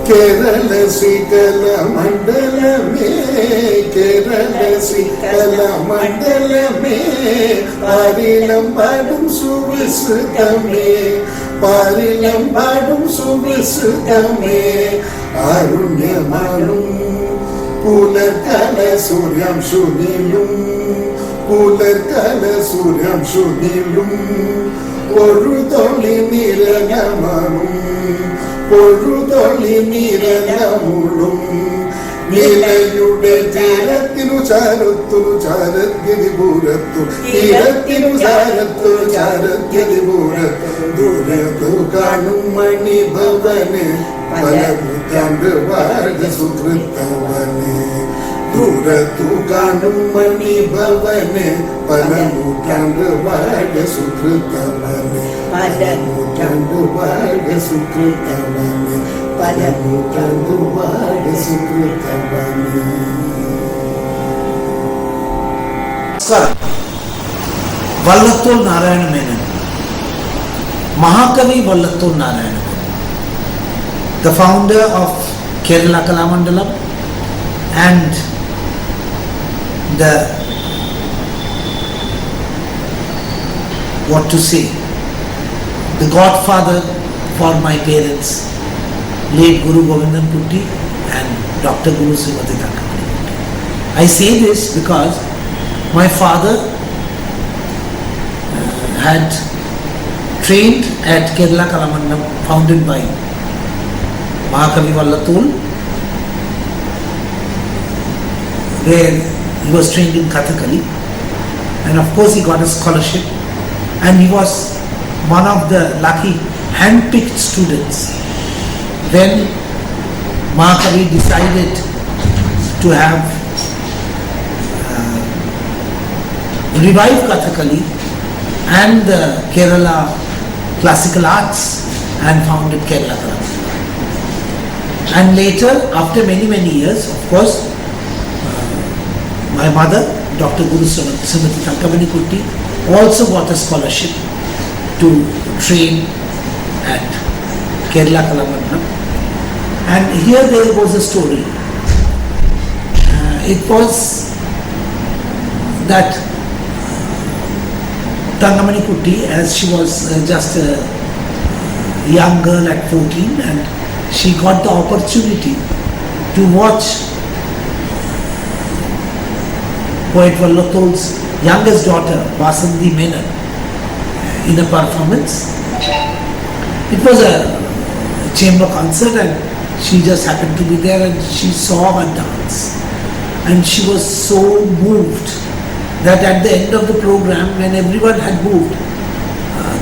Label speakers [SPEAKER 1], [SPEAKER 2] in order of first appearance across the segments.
[SPEAKER 1] കേരള ശ്രീകല മണ്ഡലമേ കേരള ശ്രീകല മണ്ഡലമേ പാരിലം പാടും സുവിസ്തമേ പാരിലം പാടും സുവിസ്തമേ അരുണ്യമാനും പുലർക്കാല സൂര്യം ശുനിലും പുലർക്കാല സൂര്യം ശുനിലും പൊഴുതൊളി നിരകമാനും പൊഴുതൊളി നിരകമുളും നിലയുടെ തീരത്തിനു ചാരത്തിനു ചാരത്യതിപൂരത്തു തീരത്തിനു ചാരത്തിനു ചാരത്യതിപൂരത്തു ദൂരത്തു കാണും മണിഭവന് പല നൂറ്റാണ്ട് വാഴ സുഹൃത്തവന് ദൂരത്തു കാണും മണിഭവന് പല നൂറ്റാണ്ട് വാഴ സുഹൃത്തവന് പല നൂറ്റാണ്ട് വാഴ സുഹൃത്തവന് പല നൂറ്റാണ്ട് വാഴ സുഹൃത്തവന്.
[SPEAKER 2] Vallathol Narayana Menon, Mahakavi Vallattur Narayana, the founder of Kerala Kalamandalam and the, what to say, the godfather for my parents, late Guru Govindam Putti and Dr. Guru Srimati Thankamani Putti. I say this because my father had trained at Kerala Kalamandalam, founded by Mahakavi Vallattur, where he was trained in Kathakali, and of course he got a scholarship, and he was one of the lucky hand-picked students when Mahakavi decided to have revive Kathakali and the Kerala classical arts and founded Kerala Kalamandalam. And later, after many years, of course, my mother, Dr. Guru Srimati Thankamani Putti, also got a scholarship to train at Kerala Kalamandalam. And here there was a story. It was that Thankamani Putti, as she was just a young girl at 14, and she got the opportunity to watch poet Vallattur's youngest daughter, Vasanthi Menon, in a performance. It was a chamber concert and she just happened to be there and she saw her dance. And she was so moved that at the end of the program, when everyone had moved,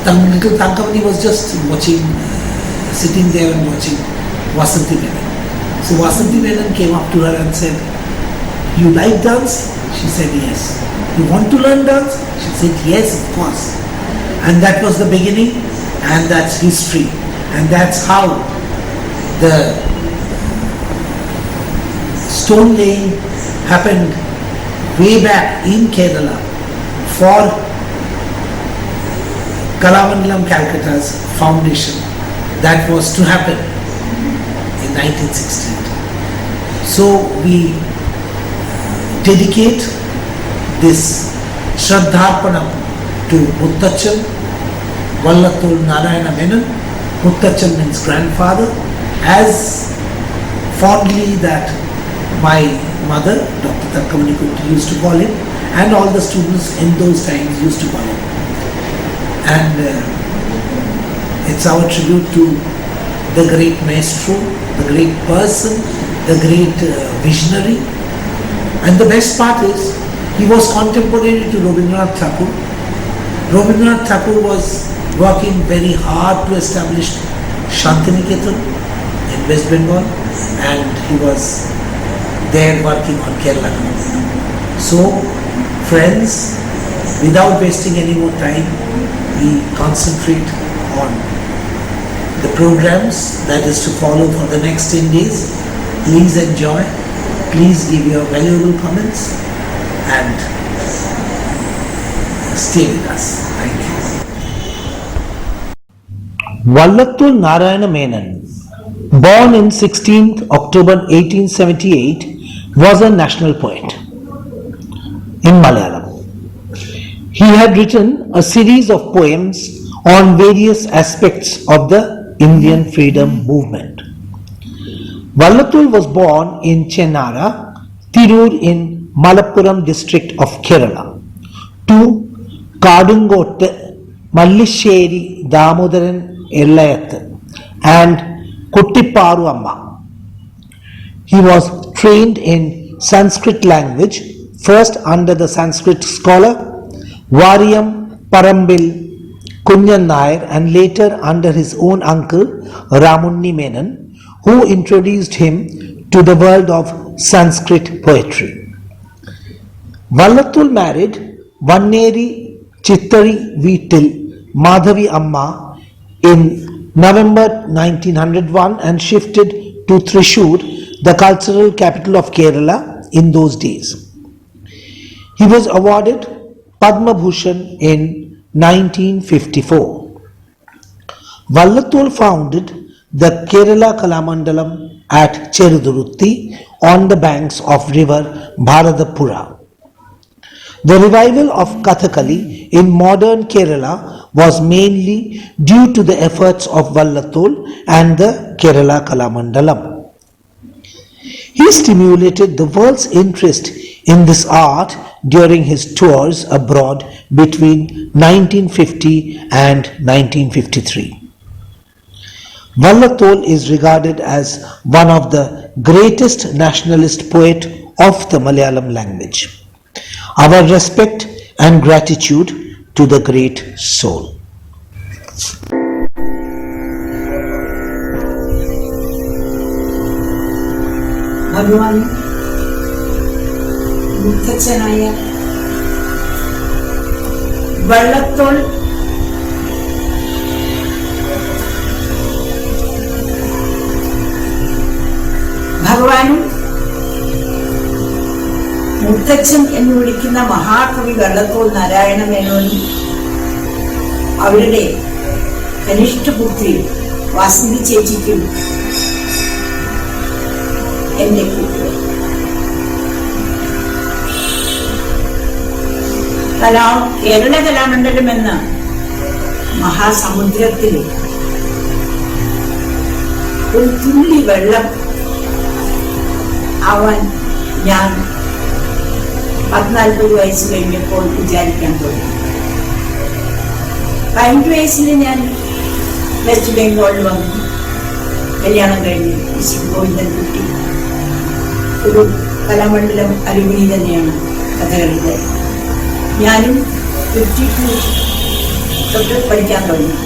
[SPEAKER 2] little Thankamani was just watching, sitting there and watching Vasanthi Menon. So Vasanthi Menon came up to her and said, "You like dance?" She said, "Yes." "You want to learn dance?" She said, "Yes, of course." And that was the beginning, and that's history. And that's how the stone laying happened way back in Kerala for Kalamandalam Calcutta's foundation that was to happen in 1968. So we dedicate this Shraddharpanam to Muttachal Vallattur Narayana Menon. Muttachal means grandfather, as fondly that my mother, Dr. Thankamani Putti, used to call him, and all the students in those times used to call him. And it's our tribute to the great maestro, the great person, the great visionary. And the best part is, he was contemporary to Rabindranath Tagore. Rabindranath Tagore was working very hard to establish Shantiniketan in West Bengal, and he was there working on Kerala. So, friends, without wasting any more time, we concentrate on the programs that is to follow for the next 10 days. Please enjoy. Please give your valuable comments and stay with us. Thank you. Vallattur Narayana Menon, born in 16th October 1878, was a national poet in Malayalam. He had written a series of poems on various aspects of the Indian freedom movement. Vallathul was born in Chennara, Tirur in Malappuram district of Kerala, to Kadungotte Mallisheri Damodaran Ellayath and Kuttiparu Amma. He was trained in Sanskrit language, first under the Sanskrit scholar Variyam Parambil Kunjan Nair and later under his own uncle Ramunni Menon, who introduced him to the world of Sanskrit poetry. Vallathul married Vanneri Chittari Veetil Madhavi Amma in November 1901 and shifted to Thrissur, the cultural capital of Kerala in those days. He was awarded Padma Bhushan in 1954. Vallathul founded the Kerala Kalamandalam at Cherudurutti on the banks of river Bharadapuzha. The revival of Kathakali in modern Kerala was mainly due to the efforts of Vallathul and the Kerala Kalamandalam. He stimulated the world's interest in this art during his tours abroad between 1950 and 1953. Vallathul is regarded as one of the greatest nationalist poet of the Malayalam language. Our respect and gratitude to the great soul.
[SPEAKER 3] ഭഗവാൻ മുത്തച്ഛനായ വള്ളത്തോൾ ഭഗവാനും മുത്തച്ഛൻ എന്ന് വിളിക്കുന്ന മഹാകവി വള്ളത്തോൾ നാരായണ മേനോനും അവരുടെ കനിഷ്ഠപുത്രി വാസന്തി ചേച്ചിക്കും എന്റെ കൂട്ട് കേരള കലാമണ്ഡലം എന്ന മഹാസമുദ്രത്തിൽ ഒരു തുള്ളി വെള്ളം ആവാൻ ഞാൻ 14 വയസ്സ് കഴിഞ്ഞപ്പോൾ വിചാരിക്കാൻ തുടങ്ങി. 15 വയസ്സിൽ ഞാൻ വെസ്റ്റ് ബംഗാളിൽ വന്നു. കല്യാണം കഴിഞ്ഞ് ഗോവിന്ദൻ കുട്ടി ഒരു കലാമണ്ഡലം അലുമിനി തന്നെയാണ് കഥകളിയുടെ. ഞാനും 52 തൊട്ട് പഠിക്കാൻ തുടങ്ങി.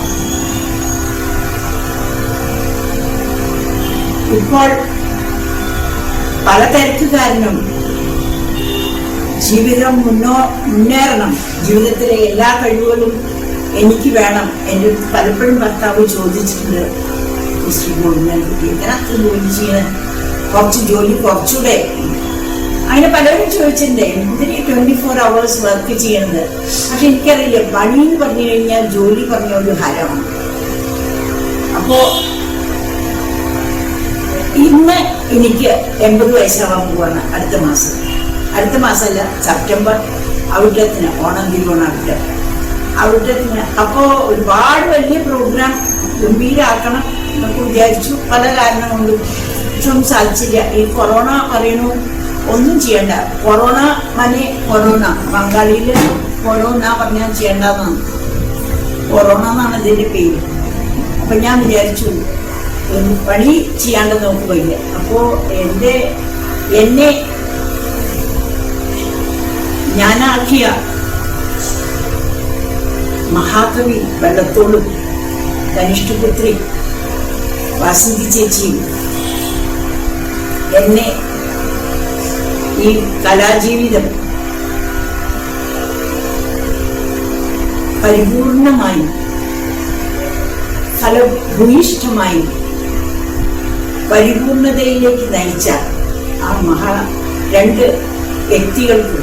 [SPEAKER 3] ഇപ്പോൾ പല തിരക്ക് കാരണം ജീവിതം മുന്നേറണം, ജീവിതത്തിലെ എല്ലാ കഴിവുകളും എനിക്ക് വേണം. എൻ്റെ പലപ്പോഴും ഭർത്താവ് ചോദിച്ചിട്ടുണ്ട്, ഇതിനകത്ത് ജോലി ചെയ്യണം, കുറച്ച് ജോലി കുറച്ചുകൂടെ. അങ്ങനെ പലരും ചോദിച്ചിട്ടുണ്ട് എന്തിന് 24 hours വർക്ക് ചെയ്യണത്. പക്ഷെ എനിക്കറിയില്ല, പണി എന്ന് പറഞ്ഞു കഴിഞ്ഞാൽ ജോലി പറഞ്ഞ ഒരു ഹരമാണ്. അപ്പോ ഇന്ന് എനിക്ക് 80 വയസ്സാവാൻ പോവാണ്. അടുത്ത മാസമല്ല, സെപ്റ്റംബർ ഔട്ടത്തിന്, ഓണം തിരുവോണം ഔട്ടത്തിന്. അപ്പോ ഒരുപാട് വലിയ പ്രോഗ്രാം ഗംഭീരാക്കണം എന്നൊക്കെ വിചാരിച്ചു. പല കാരണം കൊണ്ടും ഒന്നും സാധിച്ചില്ല. ഈ കൊറോണ പറയണു ഒന്നും ചെയ്യണ്ട, കൊറോണ ബംഗാളിയില് കൊറോണ പറഞ്ഞാൽ ചെയ്യണ്ടെന്നാണ്, കൊറോണ എന്നാണ് ഇതിന്റെ പേര്. അപ്പൊ ഞാൻ വിചാരിച്ചു പണി ചെയ്യാണ്ട് നോക്കുകയില്ല. അപ്പോ എന്നെ ഞാനാക്കിയ മഹാകവി വള്ളത്തോളും കനിഷ്ഠപുത്രി വാസന്തി ചേച്ചിയും എന്നെ ഈ കലാജീവിതം പരിപൂർണമായും ഫലഭൂയിഷ്ഠമായും പരിപൂർണതയിലേക്ക് നയിച്ച ആ രണ്ട് വ്യക്തികൾക്ക്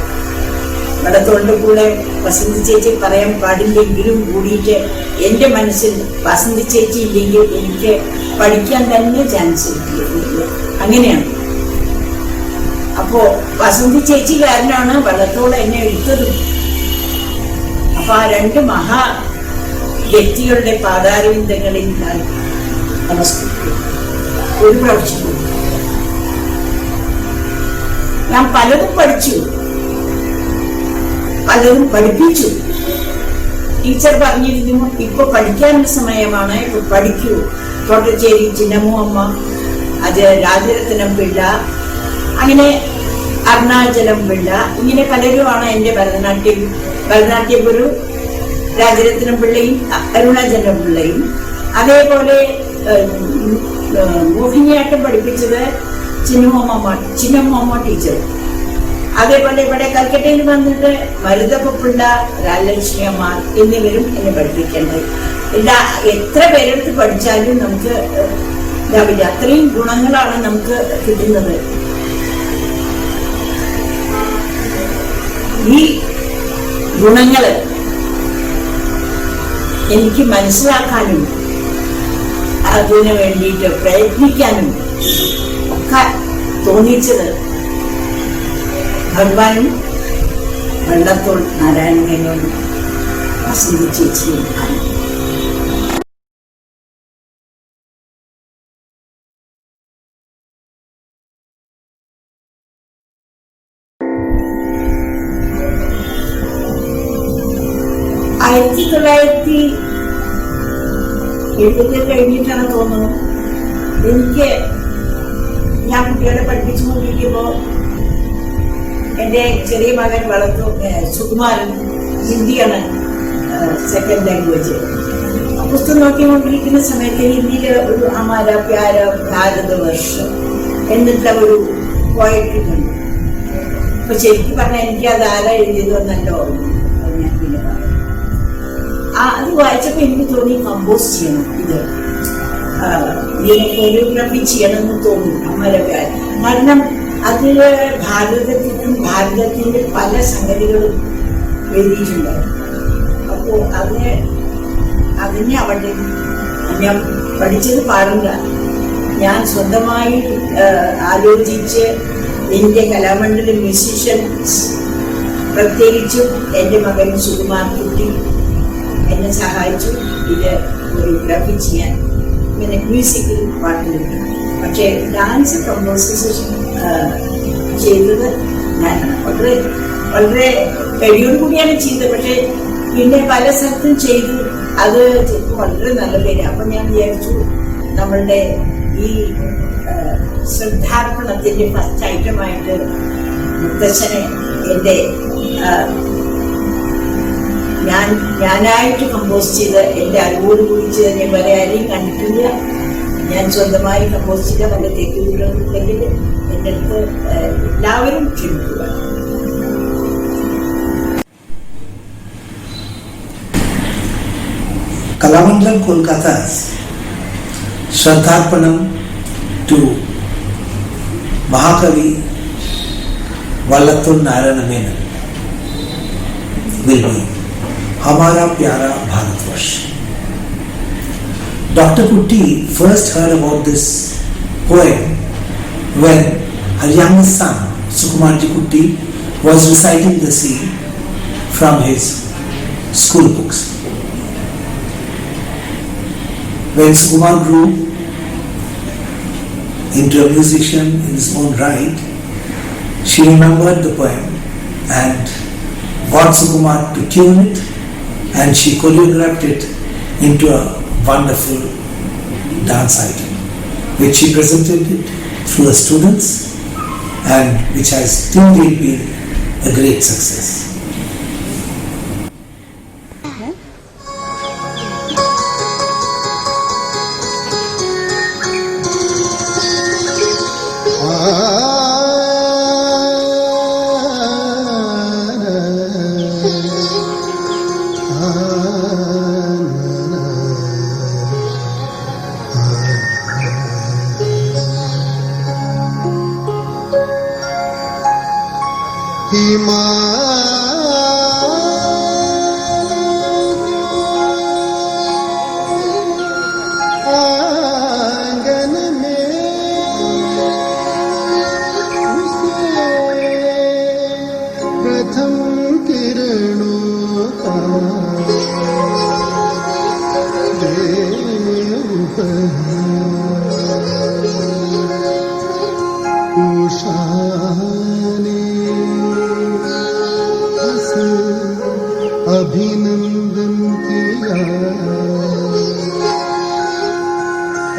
[SPEAKER 3] വള്ളത്തോളിൻ്റെ കൂടെ വസന്തി ചേച്ചി പറയാൻ പാടില്ലെങ്കിലും കൂടിയിട്ട് എൻ്റെ മനസ്സിൽ വസന്തി ചേച്ചി ഇല്ലെങ്കിൽ എനിക്ക് പഠിക്കാൻ തന്നെ ചാൻസ് കിട്ടിയിട്ടുണ്ട്. അങ്ങനെയാണ്. അപ്പോ വസന്തി ചേച്ചി കാരനാണ് വള്ളത്തോൾ എന്നെ എടുത്തതും. അപ്പൊ ആ രണ്ട് മഹാ വ്യക്തികളുടെ പാതാരവിന്ദങ്ങളിൽ ഞാൻ നമസ്കരിക്കും. ഒരു പ്രാവശ്യം ഞാൻ പലതും പഠിച്ചു, പലതും പഠിപ്പിച്ചു. ടീച്ചർ പറഞ്ഞിരുന്നു, ഇപ്പൊ പഠിക്കാനുള്ള സമയമാണ്, ഇപ്പൊ പഠിക്കൂ. കോട്ടച്ചേരി ചിന്നമ്മു അമ്മ, അത് രാജരത്നം പിള്ള, അങ്ങനെ അരുണാചലം പിള്ള, ഇങ്ങനെ പലരുമാണ് എൻ്റെ ഭരതനാട്യ ഗുരു. രാജരത്നം പിള്ളയും അരുണാചലം പിള്ളയും, അതേപോലെ മോഹിനിയാട്ടം പഠിപ്പിച്ചത് ചിന്നമ്മ ടീച്ചർ. അതേപോലെ ഇവിടെ കൽക്കട്ടയിൽ വന്നിട്ട് മരുതപ്പ പിള്ള, രാജലക്ഷ്മി അമ്മ എന്നിവരും എന്നെ പഠിപ്പിക്കേണ്ടത്. എത്ര പേരെടുത്ത് പഠിച്ചാലും നമുക്ക് അത്രയും ഗുണങ്ങളാണ് നമുക്ക് കിട്ടുന്നത്. ഈ ഗുണങ്ങള് എനിക്ക് മനസ്സിലാക്കാനും അതിനു വേണ്ടിയിട്ട് പ്രയത്നിക്കാനും ഒക്കെ തോന്നിച്ചത് ഭഗവാനും വള്ളത്തോൾ നാരായണ മേനോനും വസന്തി ചേച്ചിയും ആണ്. കഴിഞ്ഞിട്ടാണ് തോന്നുന്നു എനിക്ക്, ഞാൻ കുട്ടികളെ പഠിപ്പിച്ചുകൊണ്ടിരിക്കുമ്പോൾ എൻ്റെ ചെറിയ മകൻ സുകുമാരൻ ഹിന്ദിയാണ് സെക്കൻഡ് ലാംഗ്വേജ്. പുസ്തകം നോക്കിക്കൊണ്ടിരിക്കുന്ന സമയത്ത് ഹിന്ദിയിലെ ഒരു ഹമാര പ്യാര ഭാരതവർഷം എന്നിട്ടുള്ള ഒരു പോയട്രി കണ്ടു. അപ്പൊ ശരിക്കും പറഞ്ഞാൽ എനിക്ക് അത് ആരാ എഴുതിയതെന്നല്ല ഓർമ്മ. അത് ഞാൻ പിന്നെ പറഞ്ഞു. അത് വായിച്ചപ്പോൾ എനിക്ക് തോന്നി കമ്പോസ് ചെയ്യണം, ഇതിനെ കൊറിയോഗ്രാഫി ചെയ്യണമെന്ന് തോന്നി ഹമാര പ്യാര. കാരണം അതില് ഭാരതത്തിന്റെ പല സംഗതികളും എഴുതിയിട്ടുണ്ടായിരുന്നു. അപ്പോ അതിനെ അവിടെ ഞാൻ പഠിച്ചത് പാടില്ല, ഞാൻ സ്വന്തമായി ആലോചിച്ച് എൻ്റെ കലാമണ്ഡലം മ്യൂസീഷ്യൻസ്, പ്രത്യേകിച്ചും എൻ്റെ മകൻ സുകുമാർ കുട്ടി എന്നെ സഹായിച്ചു ഇത് കൊറിയോഗ്രാഫി ചെയ്യാൻ. ഇങ്ങനെ മ്യൂസിക്കിൽ പാട്ടിലില്ല, പക്ഷേ ഡാൻസ് കമ്പോസിഷൻ ചെയ്തത് ഞാനാണ്. വളരെ കഴിയോട് കൂടിയാണ് ചെയ്തത്. പക്ഷെ പിന്നെ പല സ്ഥലത്തും ചെയ്തു, അത് വളരെ നല്ല പേര്. അപ്പൊ ഞാൻ വിചാരിച്ചു നമ്മളുടെ ഈ ശ്രദ്ധാർപ്പണത്തിന്റെ ഫസ്റ്റ് ഐറ്റമായിട്ട് മുത്തച്ഛനെ എൻ്റെ ഞാനായിട്ട് കമ്പോസ് ചെയ്ത് എൻ്റെ അറിവോട് കൂടി ചെയ്ത് ഞാൻ വേറെ ആരെയും കണ്ടിട്ടില്ല. ഞാൻ സ്വന്തമായി കമ്പോസ് ചെയ്ത വല്ല തെറ്റുകളുണ്ടെങ്കിൽ എൻ്റെ അടുത്ത് എല്ലാവരും ക്ഷമിക്കുക.
[SPEAKER 2] Kalamandalam Kolkata's Shraddharpanam to Mahakavi Vallathol Narayana Menon will be Hamara Pyara Bharatvarsh. Dr. Kutti first heard about this poem when her youngest son, Sukumarji Kutti, was reciting the scene from his school books. When Sukumar grew into a musician in his own right, she remembered the poem and got Sukumar to tune it, and she choreographed it into a wonderful dance item, which she presented it through her students and which has still been a great success.
[SPEAKER 1] Himalaya Usha ने हंस अभिनंदन किया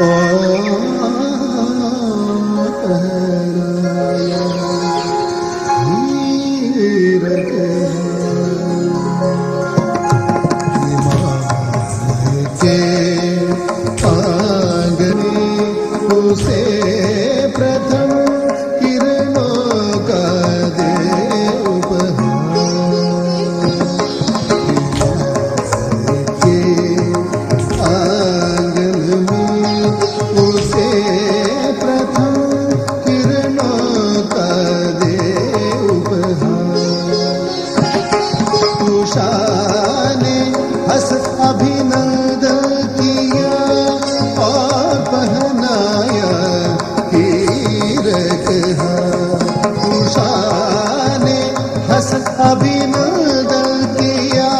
[SPEAKER 1] और पहराया हीरक हिमालय के आंगने उसे प्रथम किरणों का दे उपहार। हिमालय के आंगन में उसे प्रथम किरणों का दे उपहार। उषा ने हंस अभिनंदन किया और पहनाया हीरक हार। उषा ने हंस अभिनंदन किया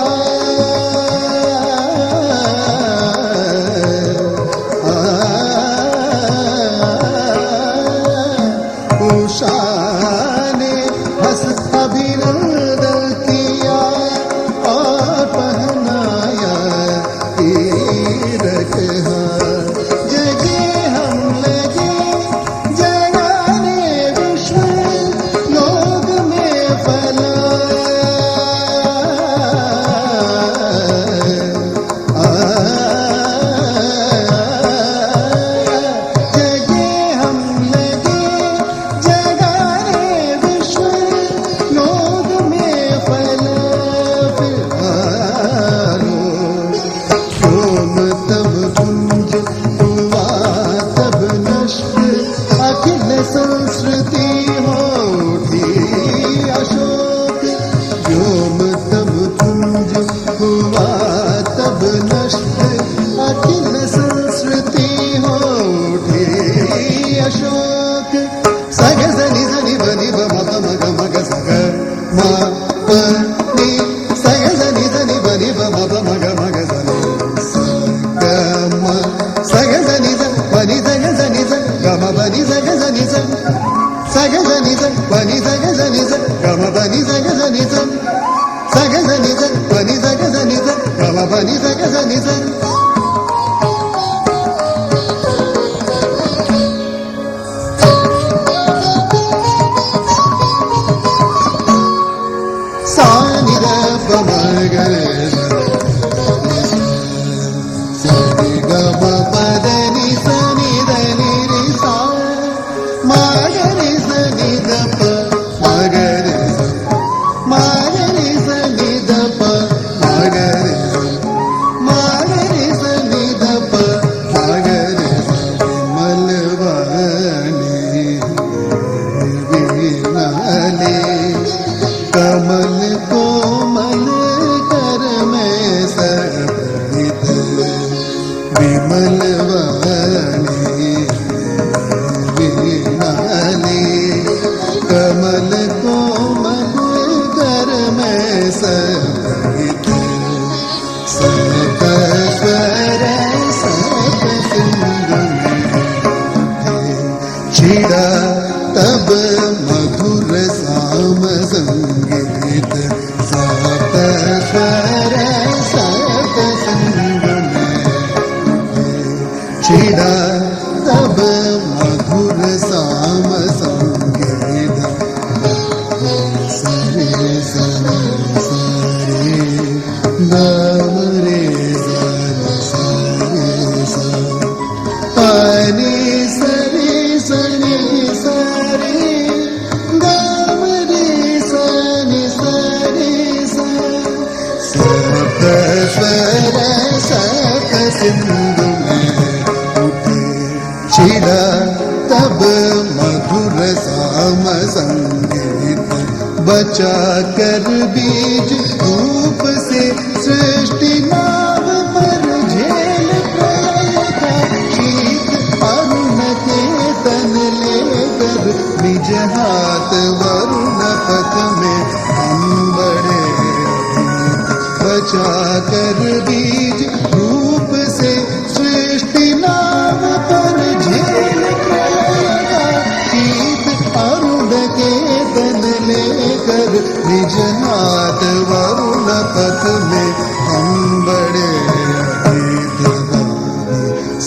[SPEAKER 1] उषा ने हंस अभिनंदन किया और पहनाया हीरक हार। जगे हम लगे जगाने विश्व लोक में जगे हम लगे जगाने विश्व लोक में सोम तब कुंज हुआ तब नष्ट अखिल संस्कृति हो उठी अशोक। व्योम तब कुंज हुआ तब नष्ट अखिल संस्कृति हो उठी अशोक। सग सनि सनि बनि ब मग मग मग सग म प नि सग सनि सनि बनि ब मग मग मग सनि ग म सग सनि स बनि सग सनि स ग म बनि सग सनि स सग सनि स बनि सग सनि स ग म बनि सग सनि स सग सनि स बनि सग सनि स ग म बनि सग सनि स। सानि द प म ग सनि ग म प द नि स नि द नि रि सा म ग रि स नि द प म ग रि स म ग रि स नि द प म ग रि स म ग रि स नि द प म ग रि स। विमल वाणी वीणाले कमल कोमल कर में सहित। विमल वाणी वीणाले कमल कोमल कर में सहित। सत स्वर सत सिंधु में छिड़ा तब मधुर साम संगीत। सत स्वर सत सिंधु में छिड़ा तब मधुर साम संगीत। सरे सरे सरे नाम रे सरे सरे सरे पानी सरे सरे सरे गाम रे सरे सरे सरे। सत स्वर सत सिंधु में उठे छिड़ा तब मधुर साम संगीत। बचा कर बीज धूप से सृष्टि नाव पर झेल प्रलय का शीत। अरुण के तन लेकर निज हाथ वरुण पथ में हम बढ़े। बचा कर बीज रूप से सृष्टि नाव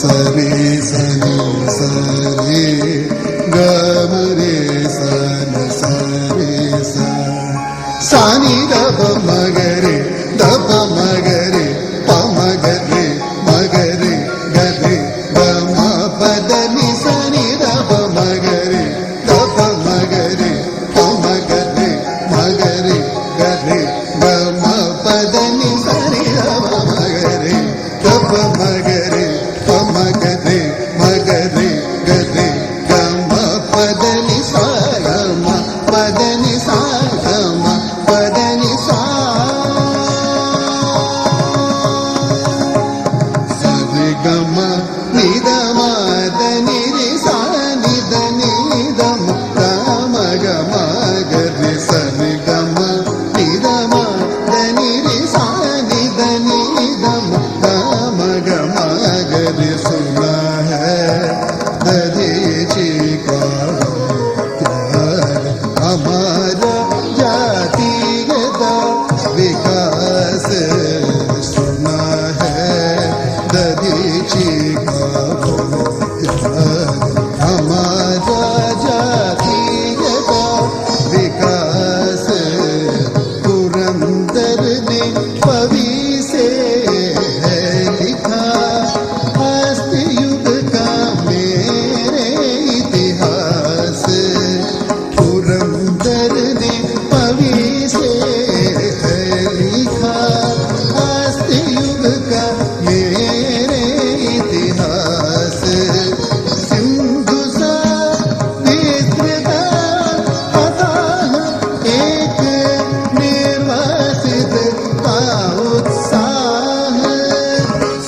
[SPEAKER 1] सरे सरे सरे गम रे सन सरे सा सानी दब मगरे दब मगरे पमगरे मगरे गरे गम पदनि सनि दब मगरे दब मगरे पमगरे मगरे गरे गम पदनि सनि दब मगरे दब मगरे पमगरे मगरे गरे गम पदनि सा गम पदनि सा गम पदनि सा सरि गम निदम दनि रि सा निदनि निदम गम गम गरि सरि गम निदम दनि रि सा निदनि निदम गम गम गरि सुना है दधीचि का त्याग हमारा जातिगत विकास सुना है दधीचि का त्याग हमारा जातिगत विकास पुरंदर ने कवि से है लिखा हस्त युग का मेरे इतिहास पुरंदर ने कवि से है लिखा हस्त युग का मेरे इतिहास सिंधु सा विस्तृता अथाह एक निर्वासित का उत्साह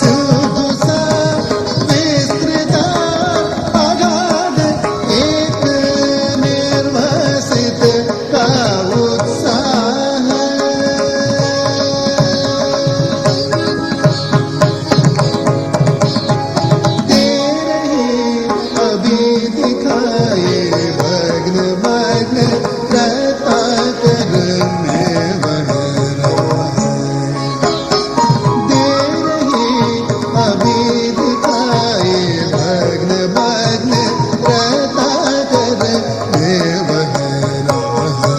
[SPEAKER 1] सिंधु सा विस्तृता अगाध एक निर्वासित का उत्साह तेरे ही अभी दिखाए भग्न मग्न रहता कर में बह रहा देर ही अभी दिखाए भग्न मग्न रहता कर में बह रहा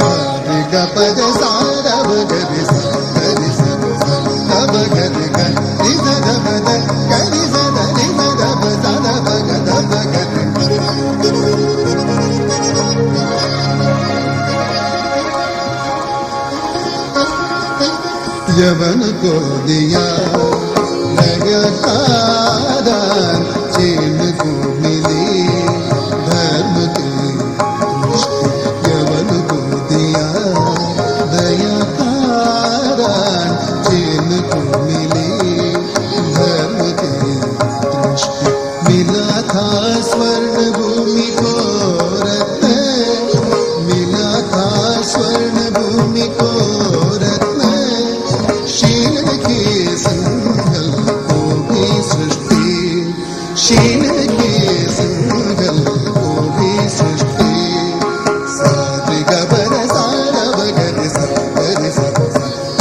[SPEAKER 1] सारे ग पद सारब गरि सा गरि सा दब गरि ग रि स दब द गरि स द रि स दब स दब ग दब गरि यवन को दिया नगता दान चीन को मिली धर्म की दृष्टि यवन को दिया दया का दान चीन को मिली धर्म की दृष्टि मिला था स्वर्ण भूमि को रत्न मिला था स्वर्ण भूमि को रत्न शील की संगल को भी सृष्टि शील की संगल को भी सृष्टि सारे गबर सारब गरि सा गरि सा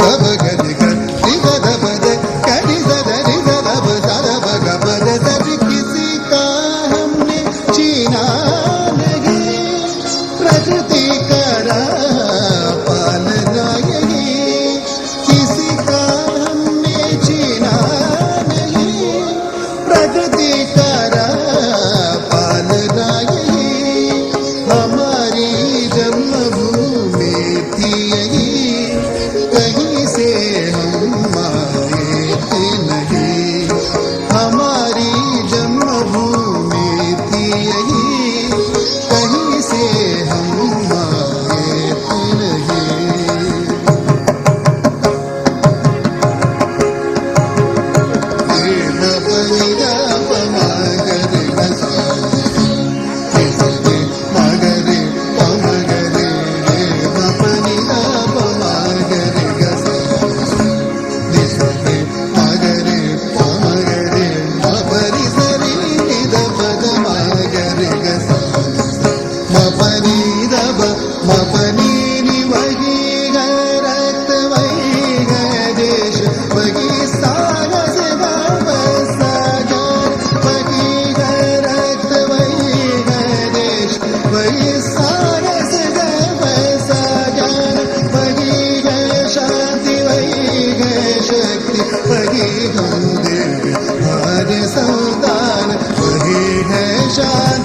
[SPEAKER 1] दब गरि ग रि ग दब द गरि स द रि स दब सारब गबर सर किसी का हमने छीना नहीं प्रकृति करा पालना यही किसी का हमने हम दिल हमारे सरदार वही है शान